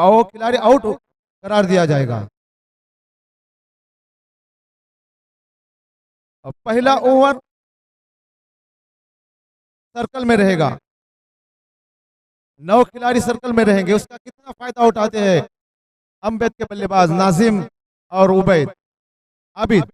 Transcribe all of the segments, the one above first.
वो खिलाड़ी आउट करार दिया जाएगा। अब पहला ओवर सर्कल में रहेगा, 9 खिलाड़ी सर्कल में रहेंगे। उसका कितना फायदा उठाते हैं अम्बेद के बल्लेबाज नाजिम और उबैद आबिद।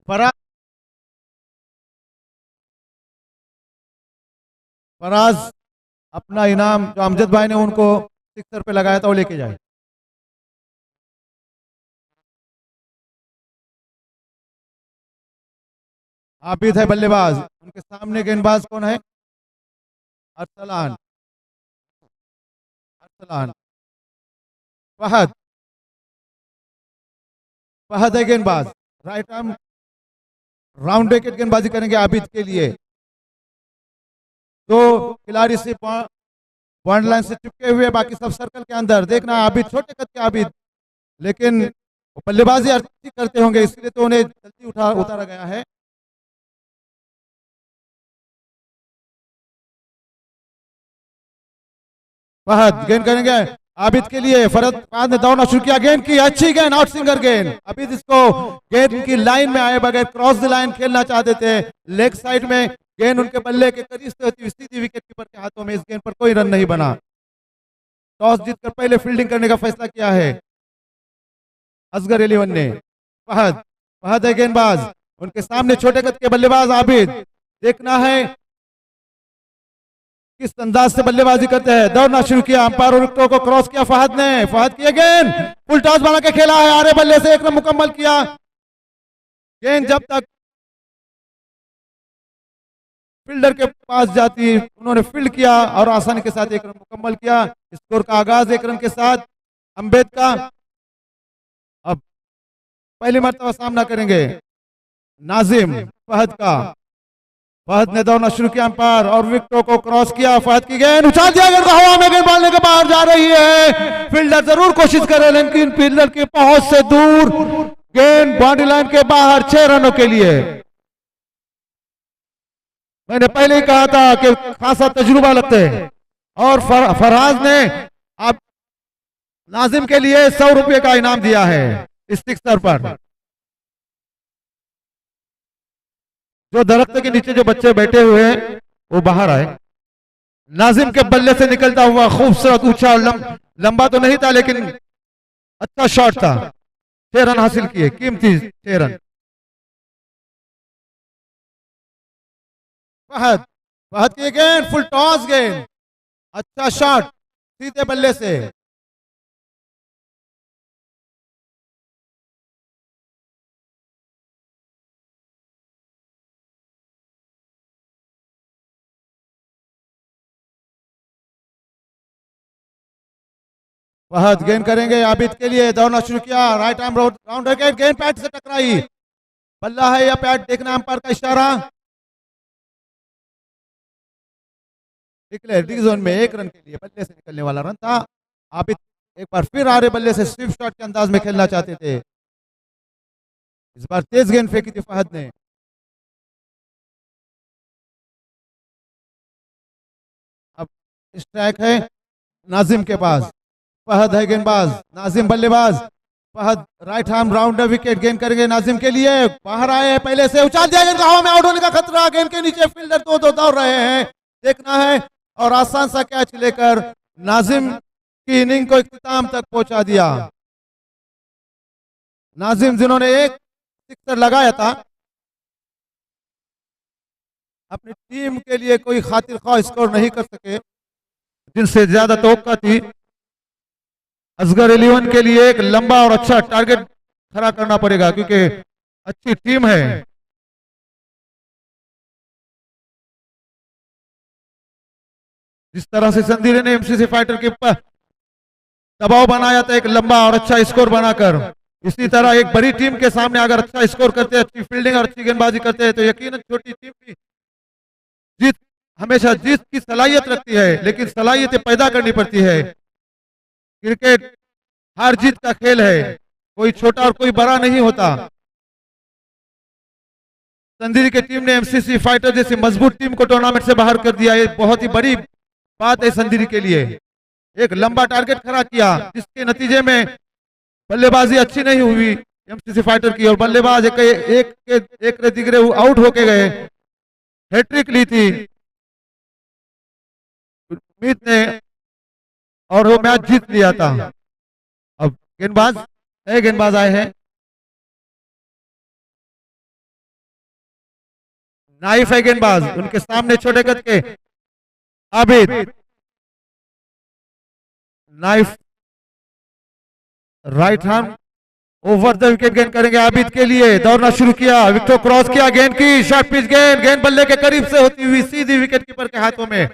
फराज फराज अपना इनाम जो अमजद भाई ने उनको सिक्सर पे लगाया था वो लेके जाए। आबिद है बल्लेबाज, उनके सामने गेंदबाज कौन है? अरसलान। अरसलान। फहद। फहद है गेंदबाज, राइट आर्म राउंड विकेट गेंदबाजी करेंगे आबिद के लिए। दो खिलाड़ी से पॉइंट लाइन से चिपके हुए, बाकी सब सर्कल के अंदर। देखना आबिद छोटे कद के आबिद, लेकिन बल्लेबाजी अच्छी करते होंगे इसलिए तो उन्हें जल्दी उतारा गया है। फहद गेंद करेंगे आबिद के लिए। फहद ने दौड़ना शुरू किया, गेंद की अच्छी गेंद, आउट स्विंगर गेंद। आबिद इसको गेंद की लाइन में आए बगैर क्रॉस द लाइन खेलना चाहते थे। लेग साइड में गेंद उनके बल्ले के करीब से होती सीधी विकेट कीपर के हाथों में। इस गेंद पर कोई रन नहीं बना। टॉस जीतकर पहले फील्डिंग करने का फैसला किया है असगर 11 ने। फहद। फहद है गेंदबाज, उनके सामने छोटे कद के बल्लेबाज आबिद। देखना है किस अंदाज से बल्लेबाजी करते हैं। दौड़ना शुरू किया, अंपायर और विकेटों को क्रॉस किया फहद ने। फहद किया गेंद, फुल टॉस बना के खेला है, आरे बल्ले से एक रन मुकम्मल किया। गेंद जब तक फील्डर के पास जाती उन्होंने फील्ड किया और आसानी के साथ एक रन मुकम्मल किया। स्कोर का आगाज एक रन के साथ अम्बेद का। अब पहली मर्तबा सामना करेंगे नाजिम फहद का। फहद ने दौड़ना शुरू किया, अंपायर और विकेटों को क्रॉस किया। फहद की गेंद उछाल दिया, गेंद हवा में, गेंद बालने के बाहर जा रही है। फील्डर जरूर कोशिश करे लेकिन फील्डर की पहुंच से दूर। गेंद बाउंड्री लाइन के बाहर, 6 रनों के लिए। मैंने पहले ही कहा था कि खासा तजुर्बा लगते हैं। और फरहाज ने अब नाजिम के लिए 100 रुपये का इनाम दिया है इस सिक्सर पर। जो दरख्त के नीचे जो बच्चे बैठे हुए हैं वो बाहर आए। नाजिम के बल्ले से निकलता हुआ खूबसूरत ऊंचा और लंबा तो नहीं था लेकिन अच्छा शॉट था। 6 रन हासिल किए, कीमती 6 रन। फहद। फहद की गेंद, फुल टॉस गेंद, अच्छा शॉट सीधे बल्ले से। फहद गेंद करेंगे आबिद के लिए। दौड़ना शुरू किया, राइट आर्म राउंड विकेट, गेंद पैड से टकराई। बल्ला है या पैड, देखना अंपायर का इशारा। डिक्लेयर डी जोन में 1 रन के लिए बल्ले से निकलने वाला रन था। आबिद एक बार फिर आ रहे बल्ले से स्विप शॉट के अंदाज में खेलना चाहते थे। इस बार तेज गेंद फेंकी थी फहद ने। अब स्ट्राइक है नाजिम के पास। फहद है गेंदबाज, नाजिम बल्लेबाज। Fahad right arm round wicket, गेंद करेंगे नाजिम के लिए। बाहर आए, पहले से उछाल दिया, गेंद हवा में, आउट होने का खतरा। गेंद के नीचे फील्डर दो दौड़ रहे हैं, देखना है। और आसान सा कैच लेकर नाजिम की इनिंग को इख्तिताम तक पहुंचा दिया। नाजिम जिन्होंने एक सिक्सर लगाया था, अपनी टीम के लिए कोई खातिर ख्वाह स्कोर नहीं कर सके जिनसे ज्यादा तवक्का थी। असगर 11 के लिए एक लंबा और अच्छा टारगेट खड़ा करना पड़ेगा क्योंकि अच्छी टीम है। जिस तरह से संधीरे ने एमसीसी फाइटर के ऊपर दबाव बनाया था एक लंबा और अच्छा स्कोर बनाकर, इसी तरह एक बड़ी टीम के सामने अगर अच्छा स्कोर करते हैं, अच्छी फील्डिंग और अच्छी गेंदबाजी करते हैं तो यकीनन छोटी टीम भी जीत हमेशा जीत की सलाहियत रखती है, लेकिन सलाहियतें पैदा करनी पड़ती है। क्रिकेट हार जीत का खेल है, कोई छोटा और कोई बड़ा नहीं होता। संधीरी की टीम ने एमसीसी फाइटर जैसी मजबूत टीम को टूर्नामेंट से बाहर कर दिया, ये बहुत ही बड़ी बात है संधीरी के लिए। एक लंबा टारगेट खड़ा किया जिसके नतीजे में बल्लेबाजी अच्छी नहीं हुई एमसीसी फाइटर की और बल्लेबाज एक रे दिगरे आउट होके गए। हैट्रिक ली थी मीत ने और वो मैच जीत लिया था। अब गेंदबाज नए गेंदबाज आए हैं, नाइफ है गेंदबाज, उनके सामने छोटे कद के Abid. Knife right hand over the wicket गेंद करेंगे आबिद के लिए, दौड़ना शुरू किया, विकेट क्रॉस किया, गेंद की शॉर्ट पिच गेंद, गेंद बल्ले के करीब से होती हुई सीधी विकेट कीपर के हाथों में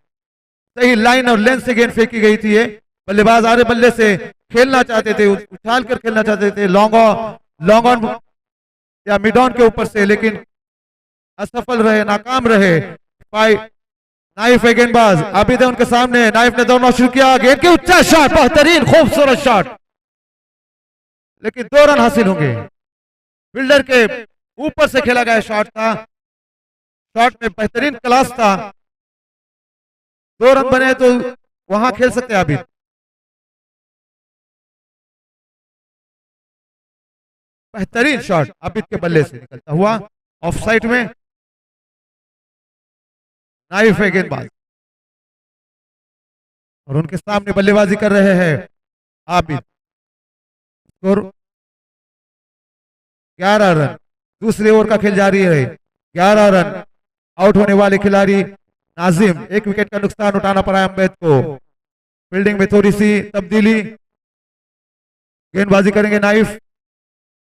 सही लाइन और लेंथ से गेंद फेंकी गई थी। ये बल्लेबाज आरे बल्ले से खेलना चाहते थे, उछाल कर खेलना चाहते थे लॉन्ग ऑन या मिड ऑन के ऊपर से, लेकिन असफल रहे, नाकाम रहे। नाइफ है गेंदबाज, आबिद है उनके सामने, नाइफ ने दौड़ना शुरू किया, गेंद के उच्चा शॉट, बेहतरीन खूबसूरत शॉट, लेकिन 2 रन हासिल होंगे। फील्डर के ऊपर से खेला गया शॉट था, शॉट में बेहतरीन क्लास था, 2 रन बने तो वहां खेल सकते आबिद। बेहतरीन शॉट आबिद के बल्ले से निकलता हुआ ऑफ साइड में। नाइफ है गेंदबाज और उनके सामने बल्लेबाजी कर रहे हैं आबिद। स्कोर 11 रन, दूसरे ओवर का खेल जारी है, 11 रन। आउट होने वाले खिलाड़ी नाजिम, 1 विकेट का नुकसान उठाना पड़ा अम्बेद को। फील्डिंग में थोड़ी सी तब्दीली, गेंदबाजी करेंगे नाइफ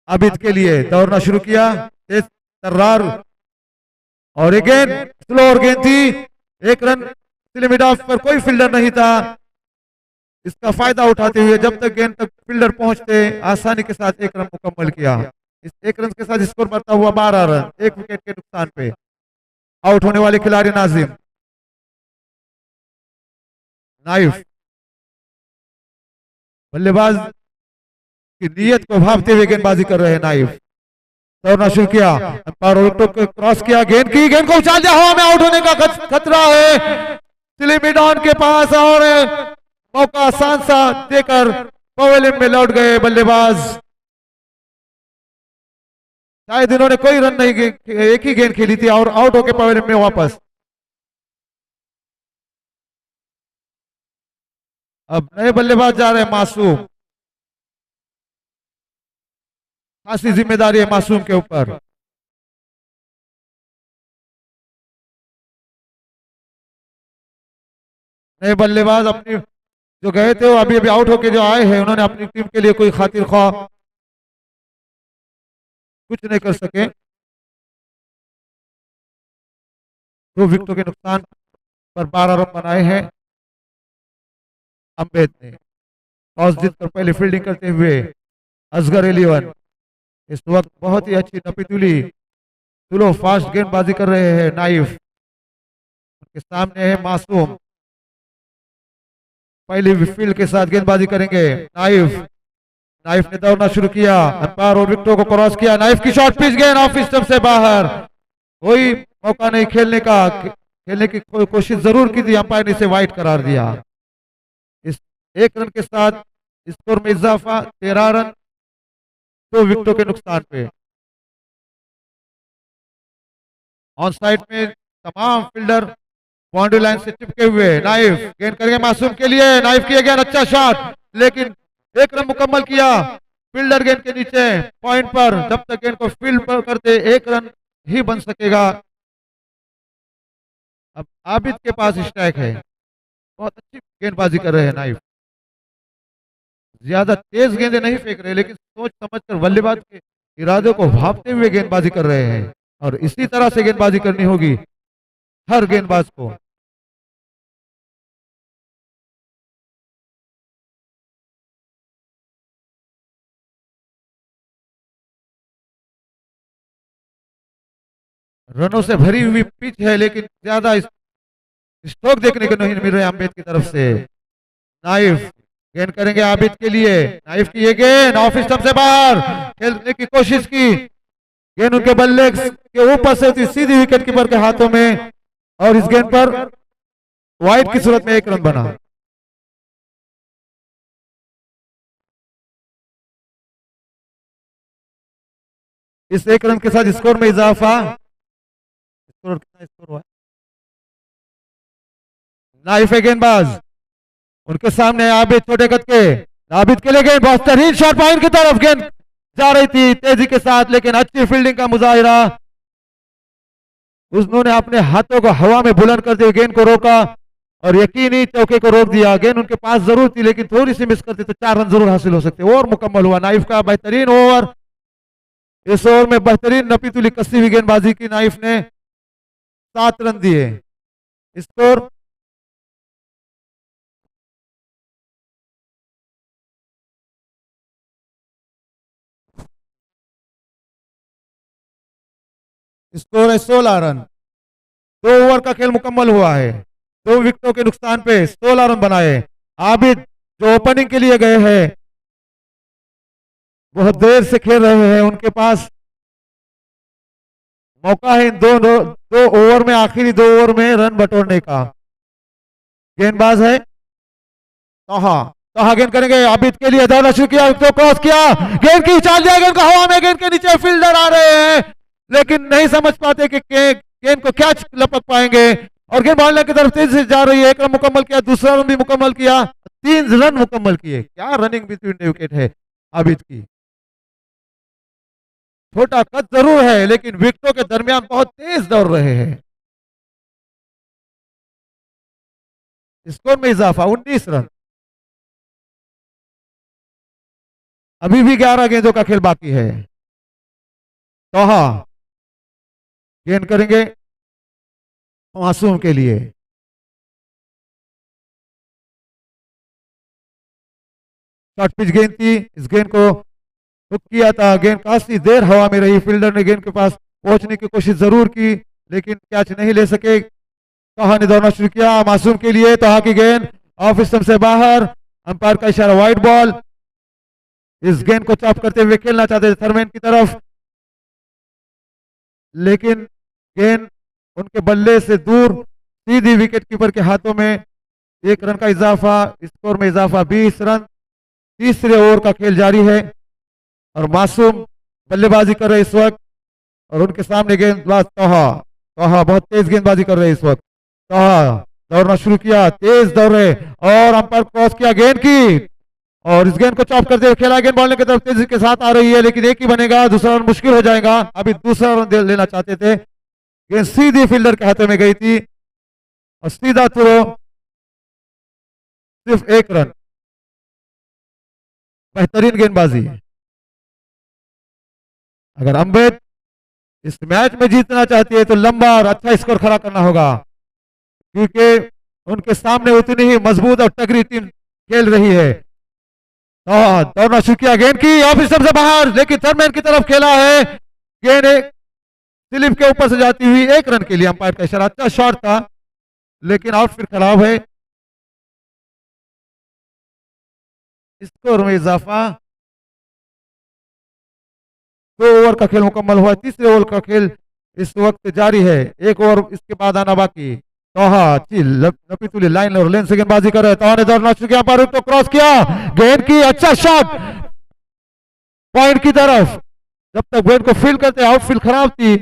आबिद के लिए, दौड़ना शुरू किया, तेज तर्रार और एक गेंद स्लो और गेंद थी, 1 रन लिमिट ऑफ पर कोई फील्डर नहीं था। इसका फायदा उठाते हुए जब तक गेंद तक फील्डर पहुंचते आसानी के साथ 1 रन मुकम्मल किया। इस 1 रन के साथ स्कोर बढ़ता हुआ 12 रन, 1 विकेट के नुकसान पे। आउट होने वाले खिलाड़ी नाजिम। नाइफ बल्लेबाज की नीयत को भापते हुए गेंदबाजी कर रहे हैं नाइफ, दौड़ना शुरू किया, अंपायर को क्रॉस किया, गेंद को उछाल दिया, हवा में आउट होने का खतरा है स्लिप ऑन के पास और मौका आसान सा देकर पवेलियन में लौट गए बल्लेबाज। शायद इन्होंने कोई रन नहीं, एक ही गेंद खेली थी और आउट होकर पवेलियन में वापस। अब नए बल्लेबाज जा रहे हैं मासूम, खासी जिम्मेदारी है मासूम के ऊपर। नए बल्लेबाज अपनी जो गए थे वो अभी अभी आउट होके जो आए हैं, उन्होंने अपनी टीम के लिए कोई खातिर ख्वाह कुछ नहीं कर सके। 2 विकेटों के नुकसान पर 12 रन बनाए हैं अम्बेद ने। टॉस जीतकर पहले फील्डिंग करते हुए असगर 11 इस वक्त बहुत ही अच्छी नपीतुली स्लो फास्ट गेंदबाजी कर रहे हैं नाइफ, उनके सामने है मासूम। पहली फील्ड के साथ गेंदबाजी करेंगे नाइफ। नाइफ ने दौड़ना शुरू किया, अंपायर और विकेटों को क्रॉस किया, नाइफ की शॉट पिच गेंद ऑफ स्टंप से बाहर, कोई मौका नहीं खेलने का, खेलने की कोशिश जरूर की थी, अंपायर ने इसे वाइड करार दिया। इस 1 रन के साथ स्कोर में इजाफा, 13 रन 2 विकेटों के नुकसान पे। ऑन साइड में तमाम फील्डर बाउंड्री लाइन से चिपके हुए। नाइफ गेंद करेंगे मासूम के लिए, नाइफ किया गया अच्छा शॉट, लेकिन 1 रन मुकम्मल किया। फील्डर गेंद के नीचे पॉइंट पर, जब तक गेंद को फील्ड पर करते 1 रन ही बन सकेगा। अब आबिद के पास स्ट्राइक है, बहुत अच्छी गेंदबाजी कर रहे हैं नाइफ। ज्यादा तेज गेंदें नहीं फेंक रहे, लेकिन सोच समझकर बल्लेबाज के इरादों को भांपते हुए गेंदबाजी कर रहे हैं, और इसी तरह से गेंदबाजी करनी होगी हर गेंदबाज को। रनों से भरी हुई पिच है, लेकिन ज्यादा स्ट्रोक देखने को नहीं मिल रहे आबिद की तरफ से। नाइफ गेंद करेंगे आबिद के लिए, नाइफ की ये गेंद ऑफ स्टंप से बाहर खेलने की कोशिश की, गेंद उनके बल्ले के ऊपर से थी, सीधी विकेट कीपर के हाथों में, और इस गेंद पर वाइड की सूरत में 1 रन बना। इस 1 रन के साथ स्कोर में इजाफा। स्कोर कितना स्कोर हुआ? नाइफ है गेंदबाज, उनके सामने आबिद छोटे कद के, आबिद के लिए गेंद बेहतरीन शॉट, पॉइंट की तरफ गेंद जा रही थी तेजी के साथ, लेकिन अच्छी फील्डिंग का मुजाहिरा, उन्होंने अपने हाथों को हवा में बुलंद करते हुए गेंद को रोका और यकीनी चौके को रोक दिया। गेंद उनके पास जरूर थी, लेकिन थोड़ी सी मिस करती तो 4 रन जरूर हासिल हो सकते। ओवर मुकम्मल हुआ नाइफ का, बेहतरीन ओवर। इस ओवर में बेहतरीन नपी तुली कसी हुई गेंदबाजी की नाइफ ने 7 रन दिए। स्कोर स्कोर है 16 रन। 2 ओवर का खेल मुकम्मल हुआ है, 2 विकेटों के नुकसान पे 16 रन बनाए। आबिद जो ओपनिंग के लिए गए हैं, बहुत देर से खेल रहे हैं, उनके पास मौका है इन दो ओवर में, आखिरी 2 ओवर में रन बटोरने का। गेंदबाज है तहा, तहा गेंद करेंगे आबिद के लिए, दौड़ना शुरू किया, तो क्रॉस किया, गेंद की चाल दिया, गेंद का हवा में, गेंद के नीचे फील्डर आ रहे हैं, लेकिन नहीं समझ पाते कि गेंद को क्या लपक पाएंगे, और गेंद बॉलर की तरफ तेजी से जा रही है। 1 रन मुकम्मल किया, दूसरा रन भी मुकम्मल किया, 3 रन मुकम्मल किए। क्या रनिंग बिटवीन विकेट है आबिद की। छोटा कद जरूर है, लेकिन विकेटों के दरमियान बहुत तेज दौड़ रहे हैं। स्कोर में इजाफा 19 रन। अभी भी 11 गेंदों का खेल बाकी है। तोहा गेंद करेंगे मासूम के लिए, शॉर्ट पिच गेंद थी, इस गेंद को हुक किया था, गेंद काफी देर हवा में रही, फील्डर ने गेंद के पास पहुंचने की कोशिश जरूर की, लेकिन कैच नहीं ले सके। तोहा ने दौड़ना शुरू किया मासूम के लिए, तोहा की गेंद ऑफ स्टंप से बाहर, अंपायर का इशारा वाइड बॉल। इस गेंद को चॉप करते हुए खेलना चाहते थे थर्मैन की तरफ, लेकिन गेंद उनके बल्ले से दूर, सीधी विकेट कीपर के हाथों में। 1 रन का इजाफा, स्कोर में इजाफा 20 रन। तीसरे ओवर का खेल जारी है और मासूम बल्लेबाजी कर रहे इस वक्त, और उनके सामने गेंदबाज तोहा, तोहा बहुत तेज गेंदबाजी कर रहे इस वक्त। तोहा दौड़ना शुरू किया, तेज दौड़ रहे, और अंपायर क्रॉस किया गेंद की, और इस गेंद को चॉप करते हुए खेला, गेंद बॉलर की तरफ तेजी के साथ आ रही है, लेकिन एक ही बनेगा, दूसरा रन मुश्किल हो जाएगा। अभी दूसरा रन लेना चाहते थे, गेंद सीधी फील्डर के हाथों में गई थी और सीधा थ्रो, सिर्फ 1 रन। बेहतरीन गेंदबाजी। अगर अम्बेद इस मैच में जीतना चाहती है तो लंबा और अच्छा स्कोर खड़ा करना होगा, क्योंकि उनके सामने उतनी ही मजबूत और तगड़ी टीम खेल रही है। दौड़ना शुरू किया, गेंद की ऑफ स्टंप से बाहर, लेकिन थर्मैन की तरफ खेला है, गेंद स्लिप के ऊपर से जाती हुई 1 रन के लिए अंपायर का इशारा। अच्छा शॉट था, लेकिन आउटफील्ड खराब है। स्कोर में इजाफा, 2 ओवर का खेल मुकम्मल हुआ, तीसरे ओवर का खेल इस वक्त जारी है, 1 ओवर इसके बाद आना बाकी। तोहा नपी तुली लाइन और लेन से गेंदबाजी कर रहे हैं, तोहा ने दौड़ना शुरू किया, पर तो क्रॉस किया, गेंद की अच्छा शॉट पॉइंट की तरफ। जब तक गेंद को फील्ड करते, आउटफील्ड खराब थी,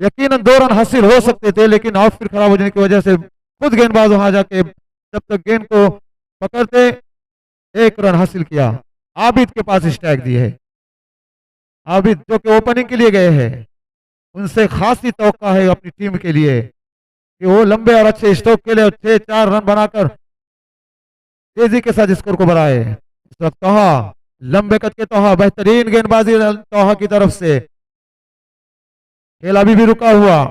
यकीनन 2 रन हासिल हो सकते थे, लेकिन आउटफील्ड खराब हो जाने की वजह से खुद गेंदबाज वहां जाके जब तक गेंद को पकड़ते 1 रन हासिल किया। आबिद के पास स्ट्राइक दी है, आबिद जो कि ओपनिंग के लिए गए हैं, उनसे खासी तवक्का है अपनी टीम के लिए कि वो लंबे और अच्छे स्ट्रोक के लिए 6-4 रन बनाकर तेजी के साथ स्कोर को बढ़ाए। इस वक्त तोहा, लंबे कद के तोहा, बेहतरीन गेंदबाजी तोहा की तरफ से। खेल अभी भी रुका हुआ,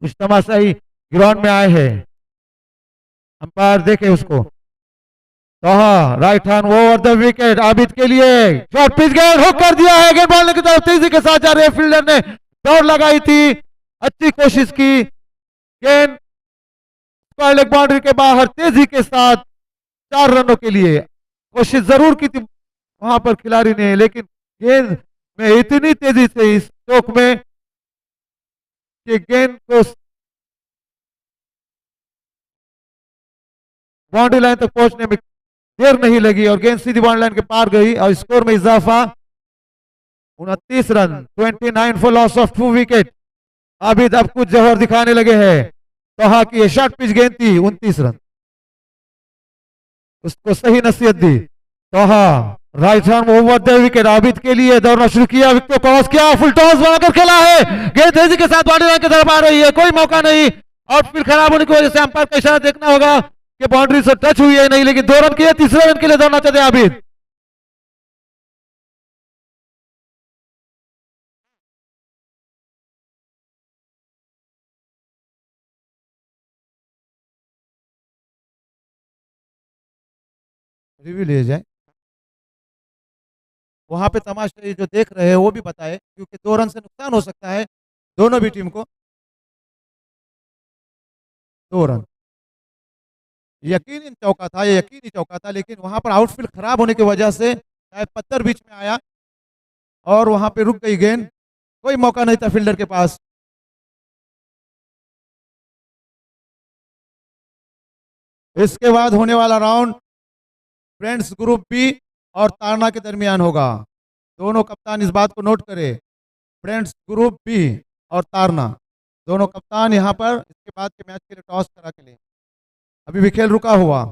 कुछ तमाशाई ग्राउंड में आए हैं, अंपायर देखे उसको। तोहा right hand over the wicket, Abid के लिए शॉर्ट पिच, गेंद हुक कर दिया है, गेंद बॉलने की तरफ तेजी के साथ जा रहे हैं, फील्डर ने दौड़ लगाई थी, अच्छी कोशिश की, गेंद लेग बाउंड्री के बाहर तेजी के साथ 4 रनों के लिए कोशिश जरूर की थी वहां पर खिलाड़ी ने, लेकिन गेंद में इतनी तेजी से इस स्ट्रोक में कि गेंद को बाउंड्री लाइन तक पहुंचने में देर नहीं लगी और गेंद सीधी बाउंड्री लाइन के पार गई और स्कोर में इजाफा 29 run, 29 for loss of 2 wicket. Abid अब कुछ जौहर दिखाने लगे हैं। तोहा की शॉर्ट पिच गेंद थी, 29 रन, उसको सही नसीहत दी। तोहा right hand over the wicket, Abid के लिए दौड़ना शुरू किया, विकेट क्रॉस किया, फुल टॉस बनाकर खेला है, गेंद तेजी के साथ बाउंड्री लाइन की तरफ आ रही है, कोई मौका नहीं, आउटफील्ड खराब होने की वजह से अंपायर का इशारा देखना होगा कि बाउंड्री से टच हुई है नहीं, लेकिन 2 रन किए, तीसरे रन के लिए दौड़ना चाहते हैं आबिद। रिव्यू लिए जाए, वहां पे तमाशा जो देख रहे हैं वो भी बताए, क्योंकि 2 रन से नुकसान हो सकता है दोनों भी टीम को। 2 रन यकीनी चौका था, ये यकीनी चौका था, लेकिन वहां पर आउटफील्ड खराब होने की वजह से शायद पत्थर बीच में आया और वहां पे रुक गई गेंद, कोई मौका नहीं था फील्डर के पास। इसके बाद होने वाला राउंड फ्रेंड्स ग्रुप बी और तारना के दरमियान होगा, दोनों कप्तान इस बात को नोट करें, फ्रेंड्स ग्रुप बी और तारना दोनों कप्तान यहाँ पर इसके बाद के मैच के लिए टॉस करा के लिए। अभी भी खेल रुका हुआ,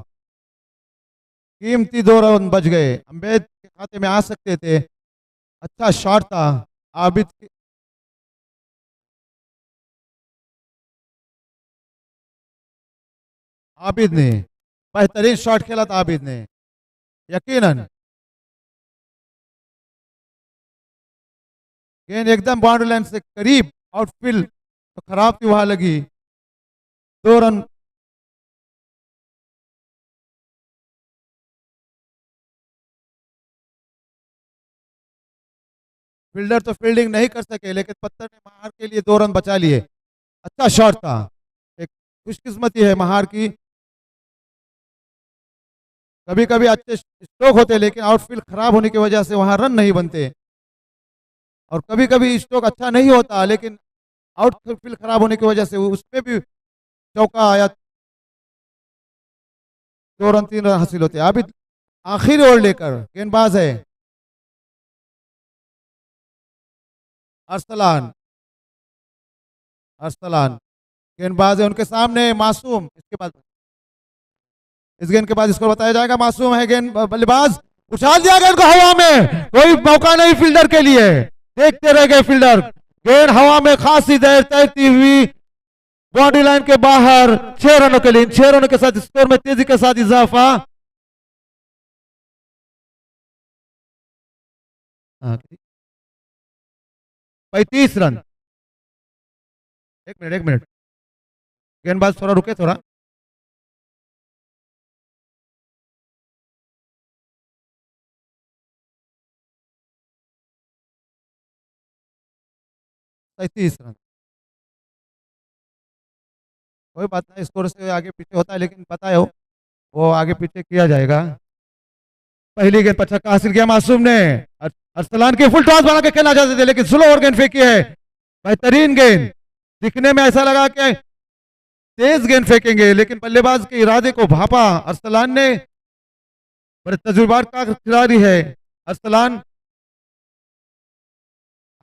कीमती 2 रन बच गए, अम्बेद के खाते में आ सकते थे, अच्छा शॉट था आबिद आबिद ने बेहतरीन शॉट खेला था आबिद ने, यकीनन गेंद एकदम बाउंड्री लाइन से करीब, आउटफील्ड तो खराब थी वहां लगी, 2 रन। फील्डर तो फील्डिंग नहीं कर सके, लेकिन पत्थर ने महार के लिए 2 रन बचा लिए, अच्छा शॉट था, एक खुशकिस्मती है महार की, कभी कभी अच्छे स्ट्रोक होते लेकिन आउटफील्ड खराब होने की वजह से वहां रन नहीं बनते, और कभी कभी स्ट्रोक अच्छा नहीं होता लेकिन आउटफील्ड खराब होने की वजह से उसमें भी चौका आया, 2 रन 3 रन हासिल होते। अभी आखिरी ओवर लेकर गेंदबाज है अरसलान, अरसलान गेंदबाज है, उनके सामने मासूम, इसके बाद इस गेंद के बाद इसको बताया जाएगा, मासूम है गेंद बल्लेबाज, उछाल दिया गेंद को हवा में, कोई मौका नहीं फील्डर के लिए, देखते रह गए फील्डर, गेंद हवा में खासी देर तैरती हुई बाउंड्री लाइन के बाहर, 6 रनों के लिए, 6 रनों के साथ स्कोर में तेजी के साथ इजाफा। 35 रन, एक मिनट एक मिनट, गेंदबाज थोड़ा रुके, थोड़ा 37 रन, कोई बात नहीं, स्कोर से आगे पीछे होता है, लेकिन पता है वो आगे पीछे किया जाएगा। पहली गेंद पर छक्का हासिल किया मासूम ने, अरसलान की फुल टॉस बना के खेलना चाहते थे लेकिन स्लो ओवर गेंद फेंकी है, बेहतरीन गेंद, दिखने में ऐसा लगा कि तेज गेंद फेंकेंगे लेकिन बल्लेबाज के इरादे को भापा अरसलान ने, बड़े तजुर्बात का खिलाड़ी है अरसलान।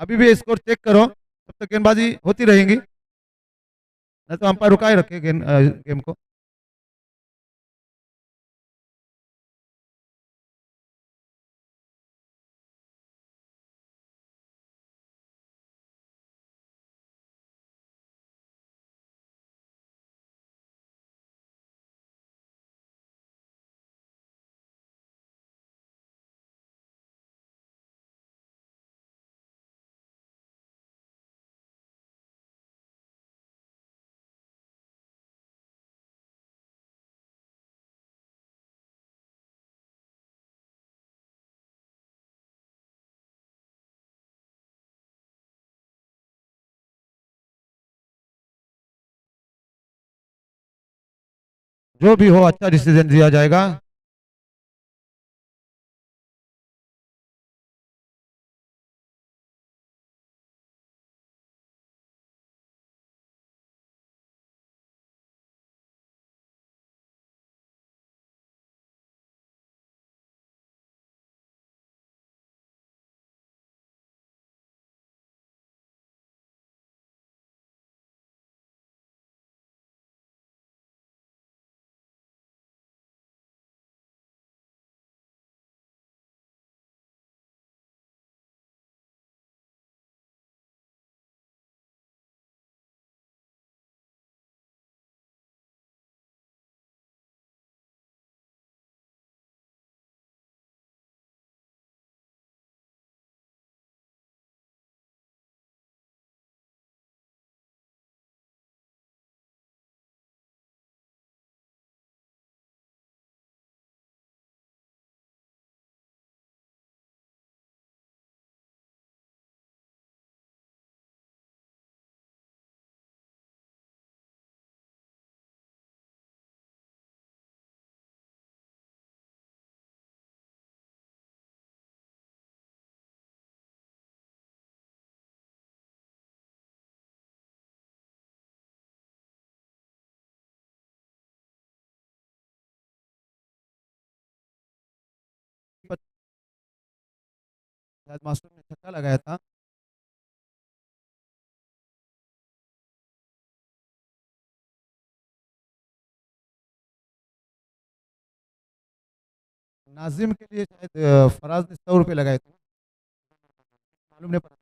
अभी भी स्कोर चेक करो, तब तक गेंदबाजी होती रहेंगी, नहीं तो अंपायर रुकाए रखे गेम को। जो भी हो अच्छा डिसीजन दिया जाएगा। शायद मासूम ने छक्का लगाया था। नाजिम के लिए शायद फराज ने 100 रुपये लगाए थे, मालूम नहीं पड़ा।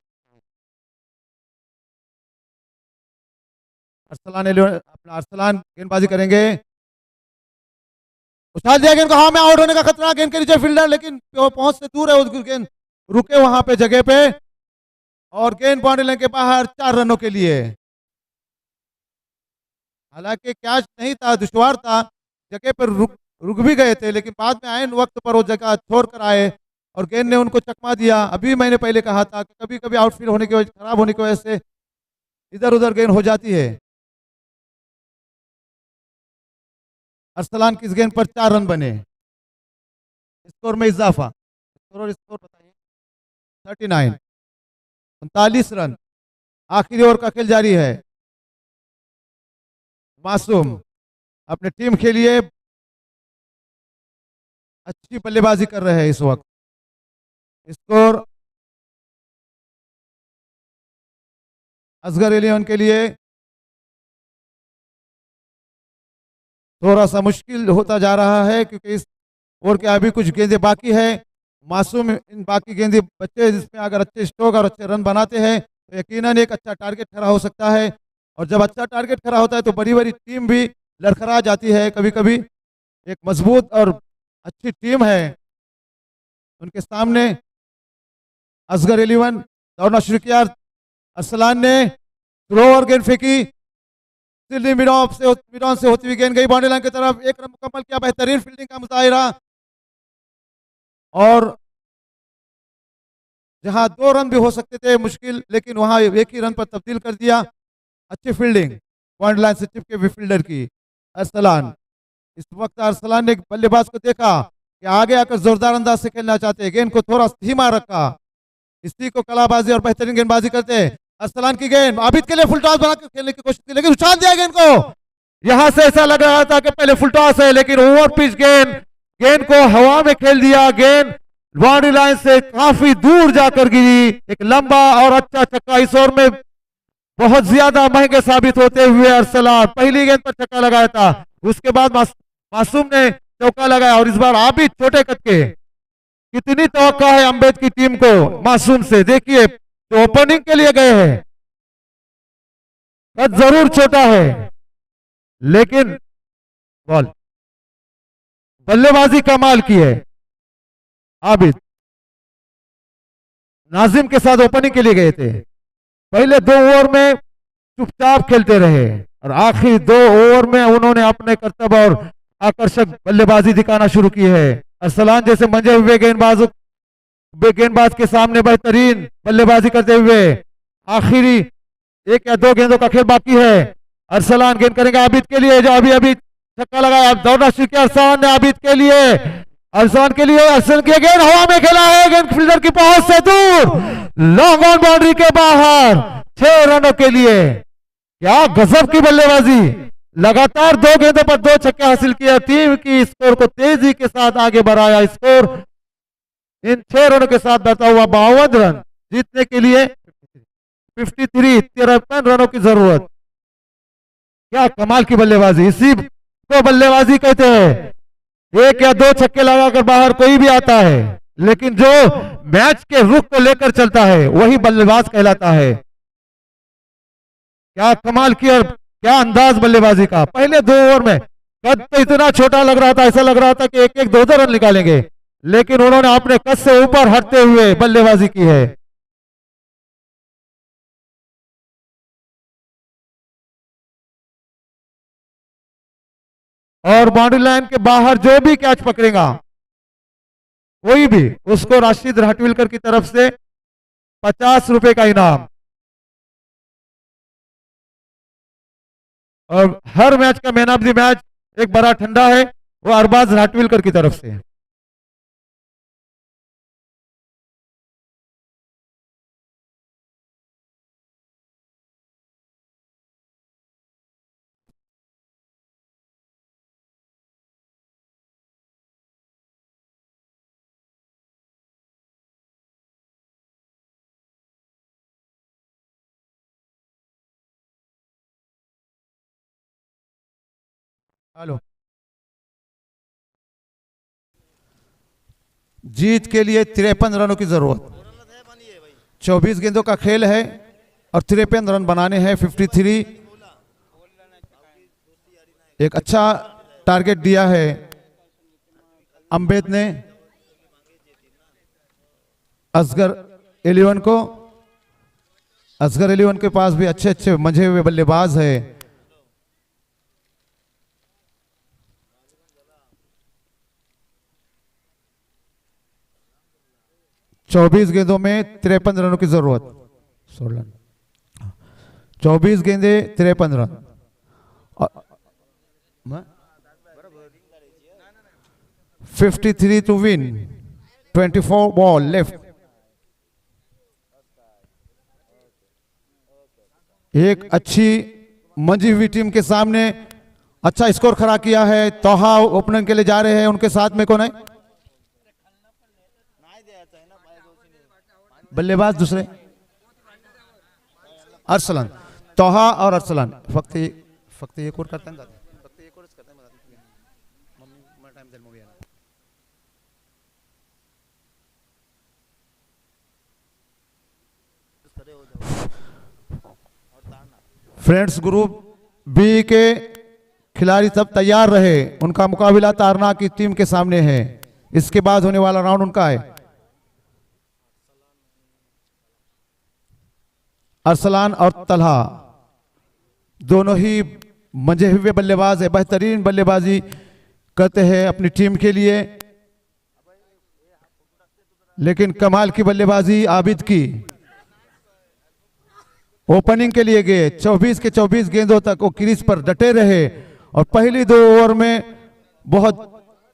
अरसलान अपना अरसलान गेंदबाजी करेंगे, उछाल दिया गेंद को, हाँ में आउट होने का खतरा, गेंद के नीचे फील्डर, लेकिन वो पहुंच से दूर है, उस गेंद रुके वहां पे जगह पे, और गेंद बाउंड्री लाइन के बाहर 4 रनों के लिए। हालांकि कैच नहीं था, दुश्वार था, जगह पर रुक रुक भी गए थे, लेकिन बाद में आयन वक्त पर वो जगह छोड़ कर आए और गेंद ने उनको चकमा दिया। अभी मैंने पहले कहा था कि कभी कभी आउटफील्ड होने की वजह, खराब होने की वजह से इधर उधर गेंद हो जाती है। अरसलान की इस गेंद पर 4 रन बने, स्कोर में इजाफा। स्कोर और स्कोर बताइए। 39, 39 रन। आखिरी ओवर का खेल जारी है। मासूम अपने टीम के लिए अच्छी बल्लेबाजी कर रहे हैं इस वक्त। स्कोर असगर एलियन के लिए थोड़ा सा मुश्किल होता जा रहा है, क्योंकि इस ओवर के अभी कुछ गेंदें बाकी है। मासूम इन बाकी गेंदें बच्चे जिसमें अगर अच्छे स्ट्रोक और अच्छे रन बनाते हैं तो यकीनन एक अच्छा टारगेट खड़ा हो सकता है, और जब अच्छा टारगेट खड़ा होता है तो बड़ी बड़ी टीम भी लड़खड़ा जाती है। कभी कभी एक मजबूत और अच्छी टीम है उनके सामने। असगर एलिवन दौड़ना शुरू किया, अरसलान ने स्लो ओवर गेंद फेंकी, मिड ऑफ से होती हुई गेंद गई बाउंड्री लाइन की तरफ, 1 रन मुकम्मल किया। बेहतरीन फील्डिंग का मुजाहिरा, और जहां 2 रन भी हो सकते थे मुश्किल, लेकिन वहां 1 ही रन पर तब्दील कर दिया। अच्छी फील्डिंग बाउंड्री लाइन से चिपके हुए फील्डर की। अरसलान, इस वक्त अरसलान ने बल्लेबाज को देखा कि आगे आकर जोरदार अंदाज से खेलना चाहते हैं, गेंद को थोड़ा धीमा रखा, इसी को कलाबाजी और बेहतरीन गेंदबाजी करते हैं। अरसलान की गेंद आबिद के लिए फुल टॉस बनाकर खेलने की कोशिश की, लेकिन उछाल दिया गेंद को। यहां से ऐसा लग रहा था कि पहले फुल टॉस है, लेकिन ओवर पिच गेंद को हवा में खेल दिया। गेंद बाउंड्री लाइन से काफी दूर जाकर गिरी। एक लंबा और अच्छा छक्का इस ओवर में बहुत ज्यादा महंगे साबित होते हुए अरसलान पहली गेंद पर छक्का लगाया था, उसके बाद मासूम ने चौका लगाया, और इस बार आबिद छोटे कद के। कितनी तवक्का है अम्बेद की टीम को मासूम से। देखिए तो ओपनिंग के लिए गए हैं, कद जरूर छोटा है, लेकिन बॉल बल्लेबाजी कमाल की है। आबिद नाजिम के साथ ओपनिंग के लिए गए थे, पहले 2 ओवर में चुपचाप खेलते रहे, और आखिरी 2 ओवर में उन्होंने अपने कर्तव्य और आकर्षक बल्लेबाजी दिखाना शुरू की है। अरसलान जैसे मंजे हुए गेंदबाज के सामने बेहतरीन बल्लेबाजी करते हुए आखिरी 1 या 2 गेंदों का खेल बाकी है। अरसलान गेंद करेंगे आबिद के लिए, जो अभी छक्का लगाया, अब दौड़ना शुरू किया अरसान ने आबिद के लिए, अरसान के लिए, अरसान की गेंद हवा में खेला है, गेंद फील्डर की पहुंच से दूर, लॉन्ग ऑन बाउंड्री के बाहर, 6 रनों के लिए। क्या गजब की बल्लेबाजी, लगातार 2 गेंदों पर 2 छक्के हासिल किए, टीम की स्कोर को तेजी के साथ आगे बढ़ाया। स्कोर इन 6 रनों के साथ बढ़ता हुआ 52 रन, जीतने के लिए 53 रनों की जरूरत। क्या कमाल की बल्लेबाजी, इसी को बल्लेबाजी कहते हैं। 1 या 2 छक्के लगाकर बाहर कोई भी आता है, लेकिन जो मैच के रुख को लेकर चलता है वही बल्लेबाज कहलाता है। क्या कमाल की और क्या अंदाज बल्लेबाजी का। पहले 2 ओवर में कद तो इतना छोटा लग रहा था, ऐसा लग रहा था कि 1-1, 2-2 रन निकालेंगे, लेकिन उन्होंने अपने कद से ऊपर हटते हुए बल्लेबाजी की है। और बाउंड्री लाइन के बाहर जो भी कैच पकड़ेगा कोई भी, उसको राशिद राठविलकर की तरफ से 50 रुपए का इनाम। और हर मैच का मैन ऑफ द मैच एक बड़ा ठंडा है, वो अरबाज राठविलकर की तरफ से। हेलो, जीत के लिए 53 रनों की जरूरत, 24 गेंदों का खेल है और 53 रन बनाने हैं। 53 एक अच्छा टारगेट दिया है अम्बेद ने असगर 11 को। असगर 11 के पास भी अच्छे अच्छे मंझे हुए बल्लेबाज है। चौबीस गेंदों में 53 रनों की जरूरत, 24 गेंदे 53 रन। 53 टू विन, 24 बॉल लेफ्ट। एक अच्छी मंजी हुई टीम के सामने अच्छा स्कोर खड़ा किया है। तोहा ओपनिंग के लिए जा रहे हैं, उनके साथ में कौन है बल्लेबाज दूसरे? अरसलान, तोहा और अरसलान फक्त एक और करते हैं, फक्त एक और करते हैं। मम्मी टाइम देर मूवी फ्रेंड्स ग्रुप बी के खिलाड़ी सब तैयार रहे, उनका मुकाबला तारना की टीम के सामने है। इसके बाद होने वाला राउंड उनका है। अरसलान और तलहा दोनों ही मंझे हुए बल्लेबाज है, बेहतरीन बल्लेबाजी करते हैं अपनी टीम के लिए। लेकिन कमाल की बल्लेबाजी आबिद की, ओपनिंग के लिए गए, 24 के 24 गेंदों तक वो क्रीज पर डटे रहे और पहली 2 ओवर में बहुत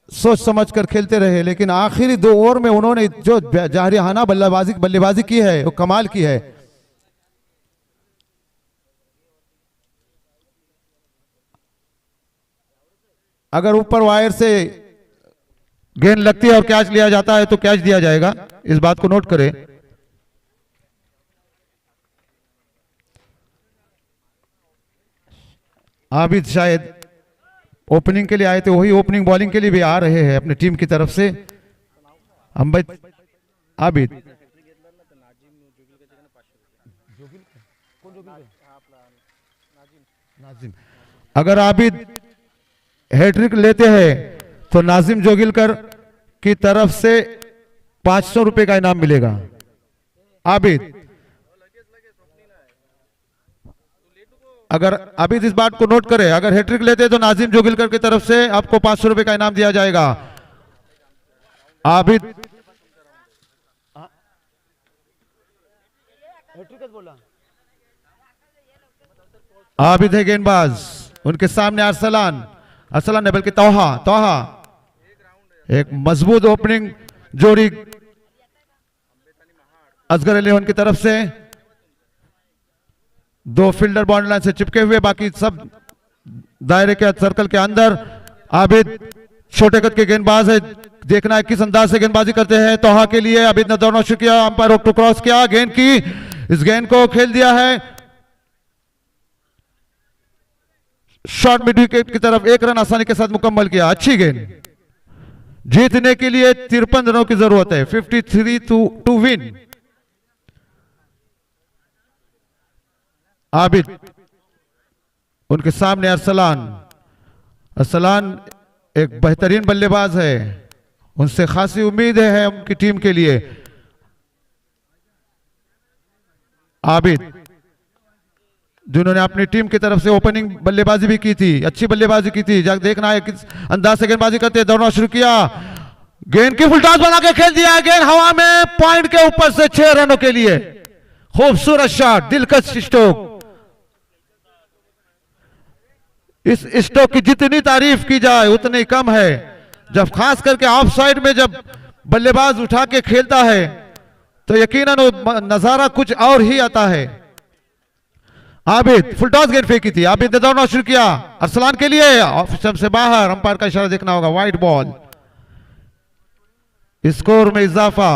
सोच समझ कर खेलते रहे, लेकिन आखिरी 2 ओवर में उन्होंने जो जारिहाना बल्लेबाजी की है वो कमाल की है। अगर ऊपर वायर से गेंद लगती है और कैच लिया जाता है तो कैच दिया जाएगा, इस बात को नोट करें। आबिद शायद ओपनिंग के लिए आए थे, वही ओपनिंग बॉलिंग के लिए भी आ रहे हैं अपनी टीम की तरफ से। अम्बेद आबिद अगर आबिद हैट्रिक लेते हैं तो नाजिम जोगिलकर की तरफ से 500 रुपए का इनाम मिलेगा। आबिद, अगर आबिद इस बात को नोट करें, अगर हैट्रिक लेते हैं तो नाजिम जोगिलकर की तरफ से आपको 500 रुपए का इनाम दिया जाएगा। आबिद आबिद है गेंदबाज, उनके सामने अरसलान, अरसलान ने बल्कि तोहा तोहा एक मजबूत ओपनिंग जोड़ी असगर अली की तरफ से। दो फील्डर बाउंड्री लाइन से चिपके हुए, बाकी सब दायरे के सर्कल के अंदर। आबिद छोटे कद के गेंदबाज है, देखना है किस अंदाज से गेंदबाजी करते हैं। तोहा के लिए आबिद ने दौड़ना शुरू किया, अंपायर रोक टू क्रॉस किया गेंद की, इस गेंद को खेल दिया है शॉर्ट मिड विकेट की तरफ। 1 रन आसानी के साथ मुकम्मल किया। अच्छी गेंद। जीतने के लिए 53 रनों की जरूरत है, 53 टू विन। आबिद उनके सामने अरसलान। अरसलान एक बेहतरीन बल्लेबाज है, उनसे खासी उम्मीद है उनकी टीम के लिए। आबिद जिन्होंने अपनी टीम की तरफ से ओपनिंग बल्लेबाजी भी की थी, अच्छी बल्लेबाजी की थी। देखना है किस अंदाज से गेंदबाजी करते हैं। दौड़ना शुरू किया, गेंद की फुल टॉस बना के खेल दिया। गेंद हवा में, पॉइंट के ऊपर से 6 रनों के लिए। खूबसूरत शॉट, दिलकश स्ट्रोक। इस स्ट्रोक की जितनी तारीफ की जाए उतनी कम है। जब खास करके ऑफ साइड में जब बल्लेबाज उठा के खेलता है तो यकीनन वो नजारा कुछ और ही आता है। आबिद फुल टॉस गेंद फेंकी थी, आबिद ने दौड़ना शुरू किया अरसलान के लिए, ऑफ स्टंप से बाहर। अंपायर का इशारा देखना होगा, वाइड बॉल। स्कोर में इजाफा।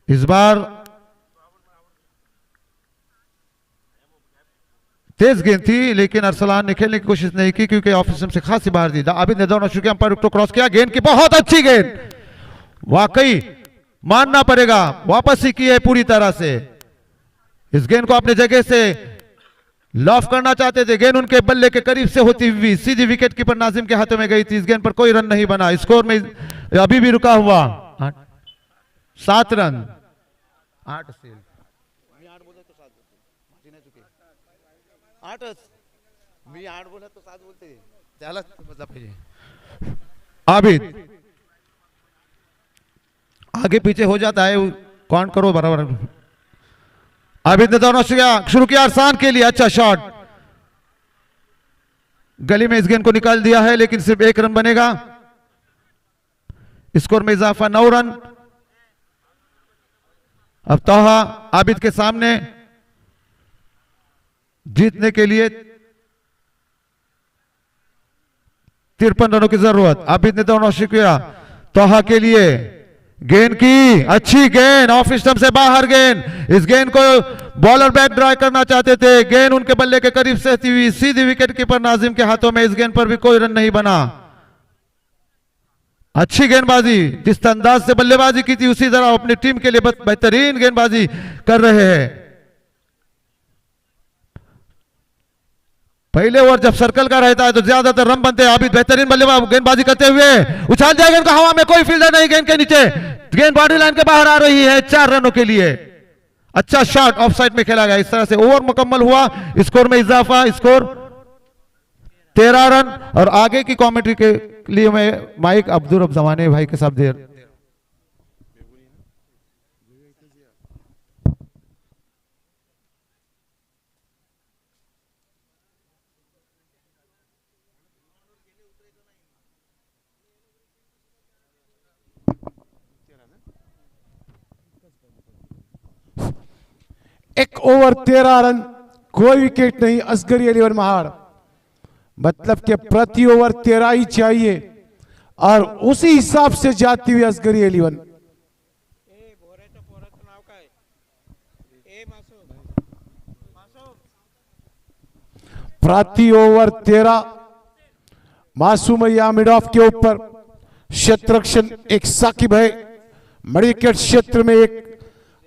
इस बार तेज गेंद थी लेकिन अरसलान ने खेलने की कोशिश नहीं की क्योंकि ऑफ स्टंप से खासी बाहर दी। आबिद ने दौड़ना शुरू किया, अंपायर को क्रॉस किया, गेंद की बहुत अच्छी गेंद, वाकई मानना पड़ेगा, वापस ही की है पूरी तरह से। इस गेंद को अपने जगह से लॉफ करना चाहते थे, गेंद उनके बल्ले के करीब से होती हुई सीधी विकेट कीपर नाजिम के हाथों में गई थी। इस गेंद पर कोई रन नहीं बना। स्कोर में अभी भी रुका हुआ 7 रन। 8 से 8 बोले तो 7 8 मी 8 बोला तो 7 बोलते त्याला मतलब पाहिजे। आबिद आगे पीछे हो जाता है, काउंट करो बराबर। आबिद ने दौड़ना शुरू किया अरसान के लिए, अच्छा शॉट, गली में इस गेंद को निकाल दिया है लेकिन सिर्फ 1 रन बनेगा। स्कोर में इजाफा 9 रन। अब तोहा आबिद के सामने जीतने के लिए 53 रनों की जरूरत। आबिद ने दौड़ना शुरू किया तोहा के लिए, गेंद की अच्छी गेंद, ऑफ स्टंप से बाहर गेंद। इस गेंद को बॉलर बैक ड्राइव करना चाहते थे, गेंद उनके बल्ले के करीब से हुई सीधी विकेट कीपर नाजिम के हाथों में। इस गेंद पर भी कोई रन नहीं बना। अच्छी गेंदबाजी, जिस अंदाज से बल्लेबाजी की थी उसी तरह अपनी टीम के लिए बेहतरीन गेंदबाजी कर रहे हैं। पहले ओवर जब सर्कल का रहता है तो ज्यादातर रन बनते हैं। आबिद बेहतरीन बल्लेबाज गेंदबाजी करते हुए उछाल दिया गेंद को हवा में, कोई फील्डर नहीं गेंद के नीचे, गेंद बाउंड्री लाइन के बाहर आ रही है। 4 रनों के लिए अच्छा शॉट ऑफ साइड में खेला गया। इस तरह से ओवर मुकम्मल हुआ। स्कोर में इजाफा, स्कोर 13 रन। और आगे की कमेंट्री के लिए मैं माइक अब्दुल रब जमाने भाई के साथ दे। एक ओवर 13 रन, कोई विकेट नहीं। असगरी अली महाड़, मतलब कि प्रति ओवर 13 ही चाहिए और उसी हिसाब से जाती हुई असगरी अली। प्रति ओवर 13 मासूम या मिड ऑफ के ऊपर क्षेत्ररक्षण एक साकिब है, मिड विकेट क्षेत्र में एक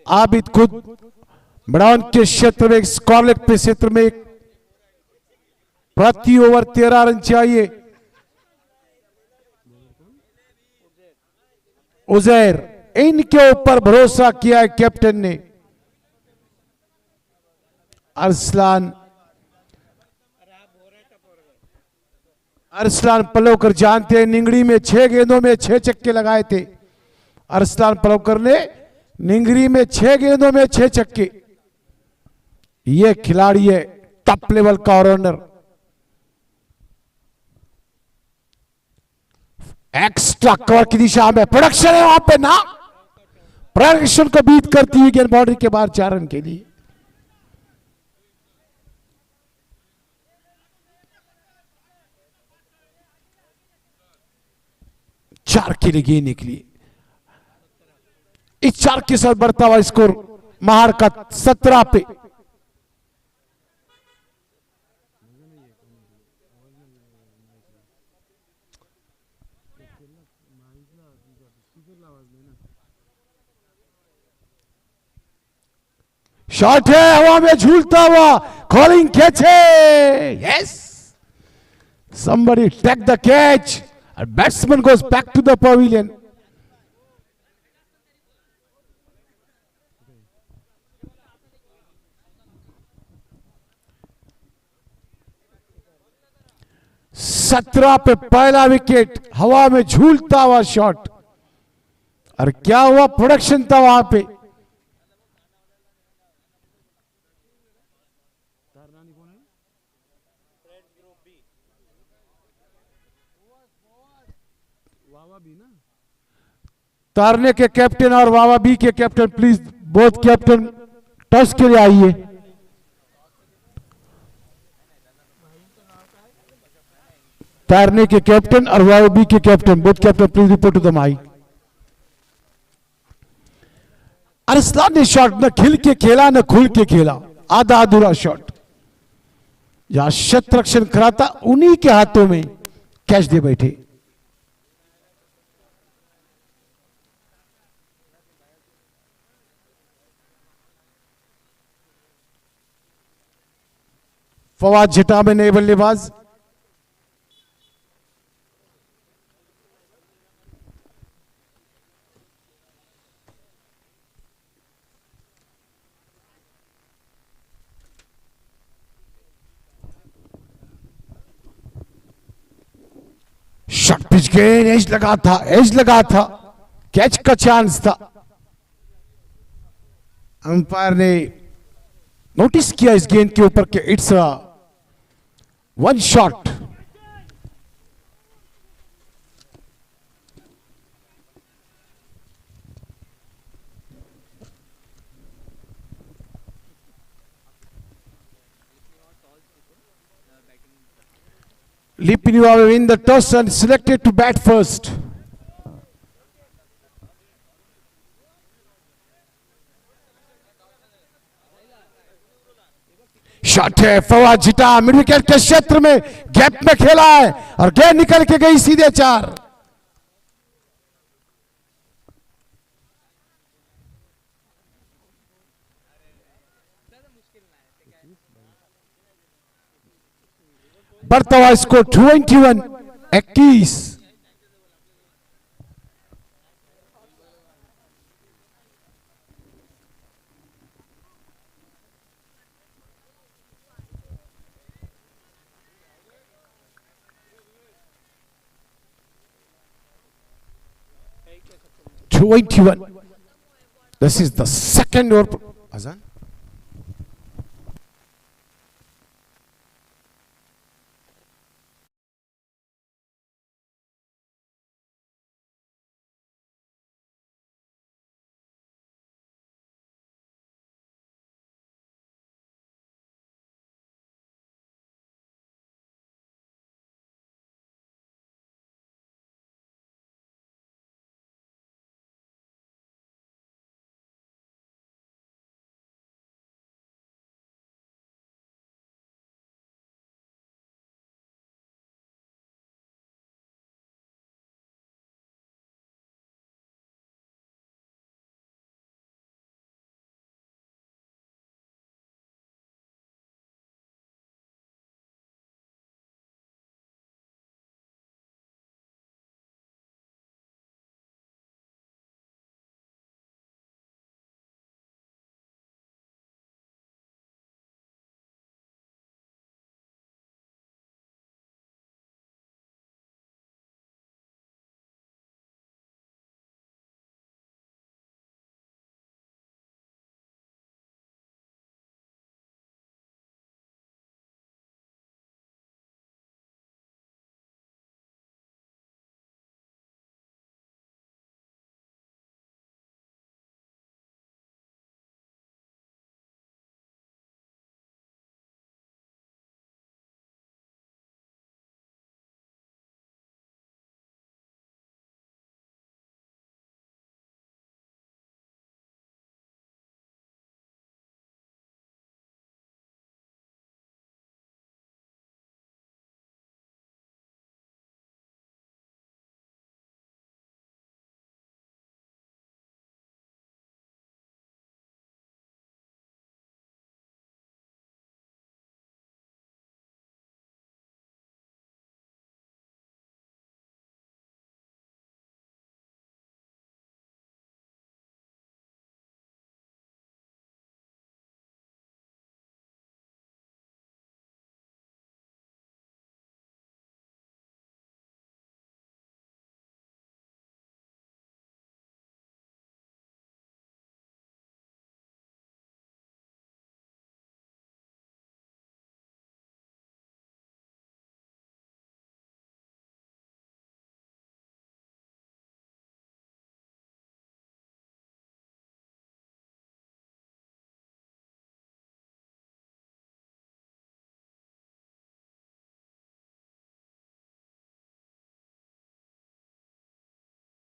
आबिद खुद, ब्राउन के क्षेत्र में एक, स्कॉर्लेट के क्षेत्र में एक। प्रति ओवर 13 रन चाहिए। उजैर, इनके ऊपर भरोसा किया है कैप्टन ने। अरसलान पलवकर जानते हैं, निंगड़ी में 6 गेंदों में 6 छक्के लगाए थे। अरसलान पलवकर ने निंगड़ी में 6 गेंदों में 6 छक्के। ये खिलाड़ी है टॉप लेवल का ऑलराउंडर। एक्स्ट्रा कवर की दिशा में प्रोडक्शन है वहां पे ना, प्रोडक्शन को बीट करती हुई गेंद बाउंड्री के बाहर 4 रन के लिए। चार के लिए गेंद निकली। इस 4 के साथ बढ़ता हुआ स्कोर महार का 17 पे। शॉट है हवा में झूलता हुआ, कॉलिंग कैच है, yes, somebody take the catch and batsman goes back to the pavilion. सत्रह पे पहला विकेट, हवा में झूलता हुआ शॉट, और क्या हुआ प्रोडक्शन था वहां पे। तारने के कैप्टन और वावा बी के captain, please both captain toss के लिए आइए। तारने के कैप्टन और वावा बी के captain, both captain please report to the mic. Arsalan ने शॉट न खिल के खेला न खुल के खेला, आधा अधूरा शॉट। जहां शतरक्षण कराता उन्हीं के हाथों में कैच दे बैठे। फवाद झटा में नए बल्लेबाज। शॉट पिच गेंद, एज लगा था, एज लगा था, कैच का चांस था। अंपायर ने नोटिस किया इस गेंद के ऊपर कि it's one shot. Lipiniwa will win the toss and selected to bat first. Shot है, फवाद झिटा मिड विकेट के क्षेत्र में गैप में खेला है और गेंद निकल के गई सीधे 4। बढ़ता हुआ score 21 21। This is the second over. Azan?